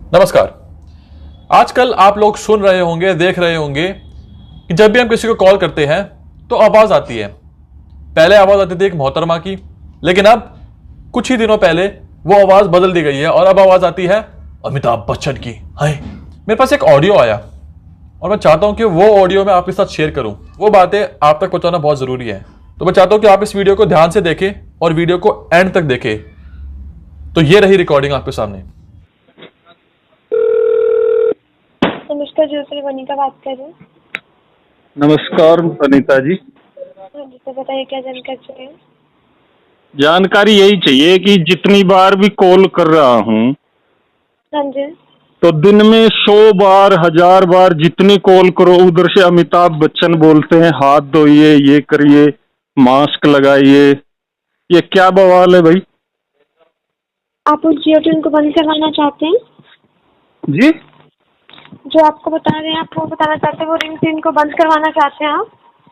नमस्कार। आजकल आप लोग सुन रहे होंगे, देख रहे होंगे कि जब भी हम किसी को कॉल करते हैं तो आवाज़ आती है। पहले आवाज़ आती थी एक मोहतरमा की, लेकिन अब कुछ ही दिनों पहले वो आवाज़ बदल दी गई है और अब आवाज़ आती है अमिताभ बच्चन की। हाय, मेरे पास एक ऑडियो आया और मैं चाहता हूं कि वो ऑडियो मैं आपके साथ शेयर करूं। वो बातें आप तक पहुंचाना बहुत ज़रूरी है, तो मैं चाहता हूं कि आप इस वीडियो को ध्यान से देखें और वीडियो को एंड तक देखें। तो ये रही रिकॉर्डिंग आपके सामने। नमस्कार जी, सर वनीता बात कर रहे हैं। नमस्कार अनीता जी। हाँ जी, तो बताइए क्या जानकारी चाहिए। जानकारी यही चाहिए कि जितनी बार भी कॉल कर रहा हूँ हाँ जी। तो दिन में 100 बार 1000 बार जितनी कॉल करो उधर से अमिताभ बच्चन बोलते हैं हाथ धोइए, ये करिए, मास्क लगाइए। ये क्या बवाल है भाई? आप उस जियो ट्यून को बंद करवाना चाहते हैं? जी, जो आपको बता रहे हैं आप वो बताना चाहते हैं, वो रिंग ट्यून को बंद करवाना चाहते हैं आप?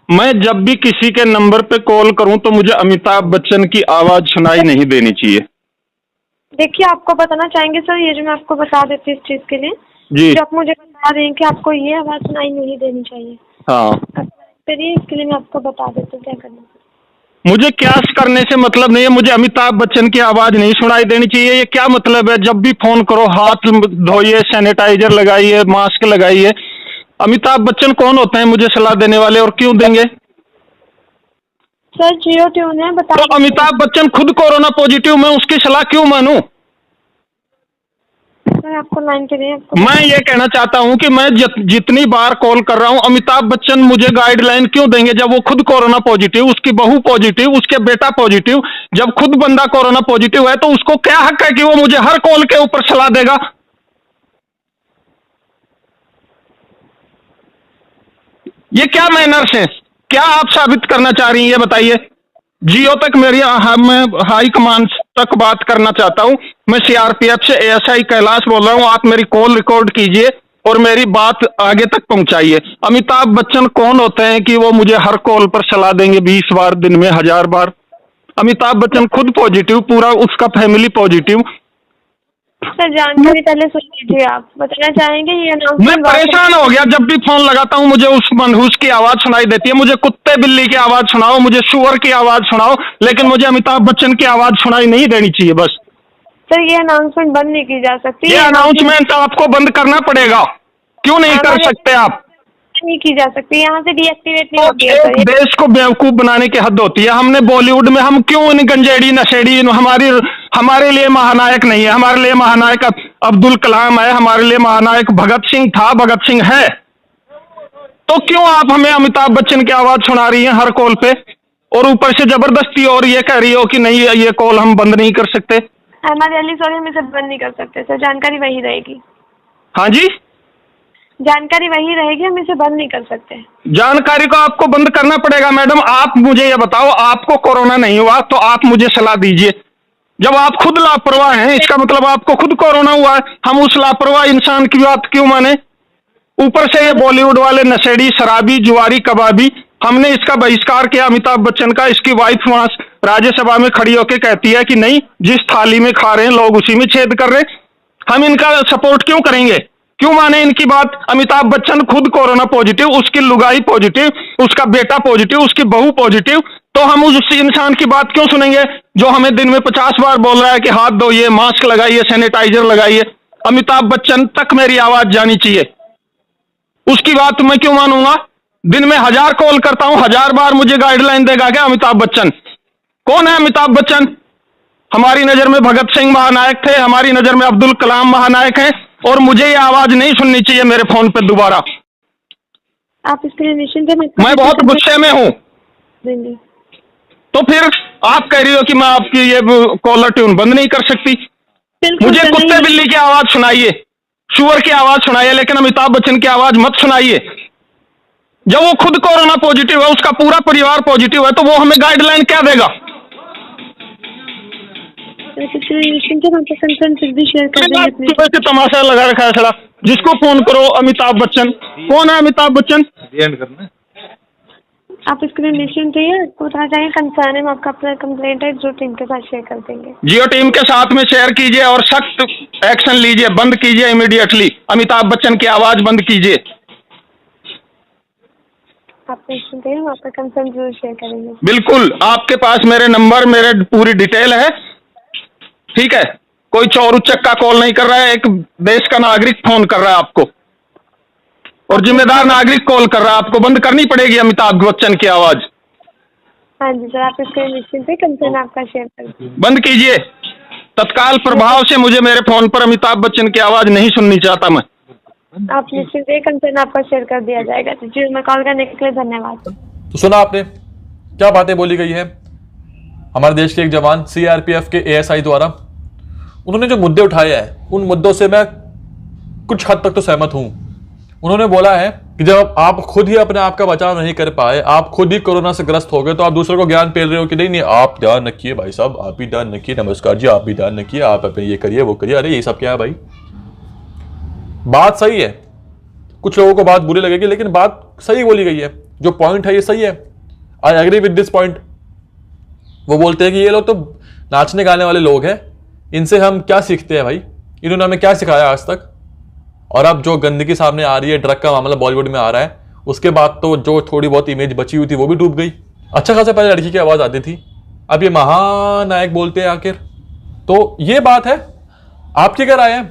मैं जब भी किसी के नंबर पे कॉल करूं तो मुझे अमिताभ बच्चन की आवाज सुनाई नहीं देनी चाहिए। देखिए, आपको बताना चाहेंगे सर, ये जो मैं आपको बता देती हूँ इस चीज़ के लिए, जी जो आप मुझे बता रहे हैं कि आपको ये आवाज़ सुनाई नहीं देनी चाहिए। हाँ, चलिए, इसके लिए मैं आपको बता देती हूँ क्या करना है। मुझे क्या करने से मतलब नहीं है। मुझे अमिताभ बच्चन की आवाज नहीं सुनाई देनी चाहिए। ये क्या मतलब है? जब भी फोन करो हाथ धोइए, सैनिटाइजर लगाइए, मास्क लगाइए। अमिताभ बच्चन कौन होते हैं मुझे सलाह देने वाले, और क्यों देंगे? सर जियो ट्यून है, बता तो अमिताभ बच्चन खुद कोरोना पॉजिटिव, मैं उसकी सलाह क्यों मानूं? सर आपको लाइन पे नहीं, आपको मैं ये कहना चाहता हूं कि मैं जितनी बार कॉल कर रहा हूं, अमिताभ बच्चन मुझे गाइडलाइन क्यों देंगे जब वो खुद कोरोना पॉजिटिव, उसकी बहू पॉजिटिव, उसके बेटा पॉजिटिव। जब खुद बंदा कोरोना पॉजिटिव है तो उसको क्या हक है कि वो मुझे हर कॉल के ऊपर सलाह देगा? ये क्या मैनर्स है? क्या आप साबित करना चाह रही हैं ये बताइए। जियो तक मेरी मैं हाई कमांड तक बात करना चाहता हूं। मैं सीआरपीएफ से एएसआई कैलाश बोल रहा हूं। आप मेरी कॉल रिकॉर्ड कीजिए और मेरी बात आगे तक पहुंचाइए। अमिताभ बच्चन कौन होते हैं कि वो मुझे हर कॉल पर सलाह देंगे 20 बार, दिन में 1000 बार? अमिताभ बच्चन खुद पॉजिटिव, पूरा उसका फैमिली पॉजिटिव। सर जानकारी पहले सुन लीजिए। आप बताना चाहेंगे ये मैं अनाउंसमेंट परेशान हो गया। जब भी फोन लगाता हूँ मुझे उस मनहूस की आवाज सुनाई देती है। मुझे कुत्ते बिल्ली की आवाज सुनाओ, मुझे सुअर की आवाज सुनाओ, लेकिन मुझे अमिताभ बच्चन की आवाज सुनाई नहीं देनी चाहिए बस। सर ये अनाउंसमेंट बंद नहीं की जा सकती। ये अनाउंसमेंट आपको बंद करना पड़ेगा। क्यों नहीं कर सकते आप? नहीं की जा सकती, यहाँ से डीएक्टिवेट नहीं होती है एक सर। देश को बेवकूफ बनाने की हद होती है। हमने बॉलीवुड में हम क्यों इन गंजेड़ी नशेड़ी, हमारे लिए महानायक नहीं है। हमारे लिए महानायक अब्दुल कलाम है, हमारे लिए महानायक भगत सिंह था, भगत सिंह है। तो क्यों आप हमें अमिताभ बच्चन की आवाज सुना रही हैं हर कॉल पे, और ऊपर से जबरदस्ती और ये कह रही हो कि नहीं ये कॉल हम बंद नहीं कर सकते? हमारे अली सॉरी हम इसे बंद नहीं कर सकते सर, जानकारी वही रहेगी। हाँ जी, जानकारी वही रहेगी, हम इसे बंद नहीं कर सकते। जानकारी को आपको बंद करना पड़ेगा। मैडम आप मुझे ये बताओ, आपको कोरोना नहीं हुआ तो आप मुझे सलाह दीजिए। जब आप खुद लापरवाह हैं, इसका मतलब आपको खुद कोरोना हुआ है। हम उस लापरवाह इंसान की बात क्यों माने? ऊपर से ये बॉलीवुड वाले नशेड़ी, शराबी, जुआरी, कबाबी। हमने इसका बहिष्कार किया अमिताभ बच्चन का। इसकी वाइफ वहां राज्यसभा में खड़ी होकर कहती है कि नहीं, जिस थाली में खा रहे हैं लोग उसी में छेद कर रहे हैं। हम इनका सपोर्ट क्यों करेंगे? क्यों माने इनकी बात? अमिताभ बच्चन खुद कोरोना पॉजिटिव, उसकी लुगाई पॉजिटिव, उसका बेटा पॉजिटिव, उसकी बहू पॉजिटिव। तो हम उस इंसान की बात क्यों सुनेंगे जो हमें दिन में 50 बार बोल रहा है कि हाथ धोइए, मास्क लगाइए, सैनिटाइजर लगाइए? अमिताभ बच्चन तक मेरी आवाज जानी चाहिए। उसकी बात मैं क्यों मानूंगा? दिन में 1000 कॉल करता हूं, 1000 बार मुझे गाइडलाइन देगा क्या अमिताभ बच्चन? कौन है अमिताभ बच्चन? हमारी नजर में भगत सिंह महानायक थे, हमारी नजर में अब्दुल कलाम महानायक हैं, और मुझे ये आवाज नहीं सुननी चाहिए मेरे फोन पे दोबारा। आप इसके लिए निश्चिंत हैं? मैं बहुत गुस्से में हूँ। देंगे। तो फिर आप कह रही हो कि मैं आपकी ये कॉलर ट्यून बंद नहीं कर सकती? बिल्कुल मुझे सर, कुत्ते नहीं। बिल्ली की आवाज सुनाइए, सुअर की आवाज सुनाइए, लेकिन अमिताभ बच्चन की आवाज मत सुनाइए। जब वो खुद कोरोना पॉजिटिव है, उसका पूरा परिवार पॉजिटिव है, तो वो हमें गाइडलाइन क्या देगा? इसके लिए निश्चिंत हैं, आपको कंसर्न फिर भी शेयर कर देंगे अपने। सुबह से तमाशा लगा रखा है सड़ा। जिसको फोन करो अमिताभ बच्चन। कौन है अमिताभ बच्चन? आप इसके लिए निश्चिंत रहिए, आपको बताना चाहिए कंसर्न है, हम आपका अपना कंप्लेंट है जो टीम के साथ शेयर कर देंगे। जियो टीम के साथ में शेयर कीजिए और सख्त एक्शन लीजिए, बंद कीजिए इमीडिएटली, अमिताभ बच्चन की आवाज बंद कीजिए। आप निश्चिंत रहिए, हम आपका कंसर्न जरूर शेयर करेंगे। बिल्कुल, आपके पास मेरे नंबर, मेरे पूरी डिटेल है, ठीक है। कोई चोर उचक्का कॉल नहीं कर रहा है, एक देश का नागरिक फोन कर रहा है आपको, और जिम्मेदार नागरिक कॉल कर रहा है। आपको बंद करनी पड़ेगी अमिताभ बच्चन की आवाज। हाँ जी सर, आप इसके लिए निश्चिंत रहिए, कंसर्न आपका शेयर कर देंगे। बंद कीजिए तत्काल प्रभाव से। मुझे मेरे फोन पर अमिताभ बच्चन की आवाज नहीं सुननी चाहता मैं। आप निश्चिंत रहिए, कंसर्न आपका शेयर कर दिया जाएगा। जी, मैं कॉल करने के लिए धन्यवाद। तो सुना आपने क्या बातें बोली गई है हमारे देश के एक जवान सीआरपीएफ के एएसआई द्वारा। उन्होंने जो मुद्दे उठाए हैं उन मुद्दों से मैं कुछ हद तक तो सहमत हूं। उन्होंने बोला है कि जब आप खुद ही अपने आप का बचाव नहीं कर पाए, आप खुद ही कोरोना से ग्रस्त हो गए, तो आप दूसरों को ज्ञान पेल रहे हो कि नहीं नहीं आप ध्यान रखिए भाई साहब, आप भी ध्यान रखिए, नमस्कार जी आप भी ध्यान रखिए, आप अपने ये करिए वो करिए। अरे ये सब क्या है भाई? बात सही है, कुछ लोगों को बात बुरी लगेगी लेकिन बात सही बोली गई है। जो पॉइंट है ये सही है, I agree with this point. वो बोलते हैं कि ये लोग तो नाचने गाने वाले लोग हैं, इनसे हम क्या सीखते हैं भाई, इन्होंने हमें क्या सिखाया आज तक। और अब जो गंदगी सामने आ रही है, ड्रग का मामला बॉलीवुड में आ रहा है, उसके बाद तो जो थोड़ी बहुत इमेज बची हुई थी वो भी डूब गई। अच्छा खासा पहले लड़की की आवाज आती थी, अब ये महानायक बोलते हैं आखिर। तो ये बात है, आपकी क्या राय है?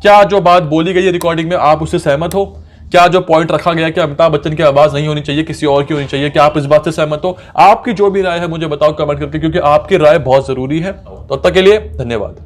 क्या जो बात बोली गई है रिकॉर्डिंग में आप उससे सहमत हो? क्या जो पॉइंट रखा गया कि अमिताभ बच्चन की आवाज नहीं होनी चाहिए, किसी और की होनी चाहिए, क्या आप इस बात से सहमत हो? आपकी जो भी राय है मुझे बताओ कमेंट करके, क्योंकि आपकी राय बहुत जरूरी है। तो तब तक के लिए धन्यवाद।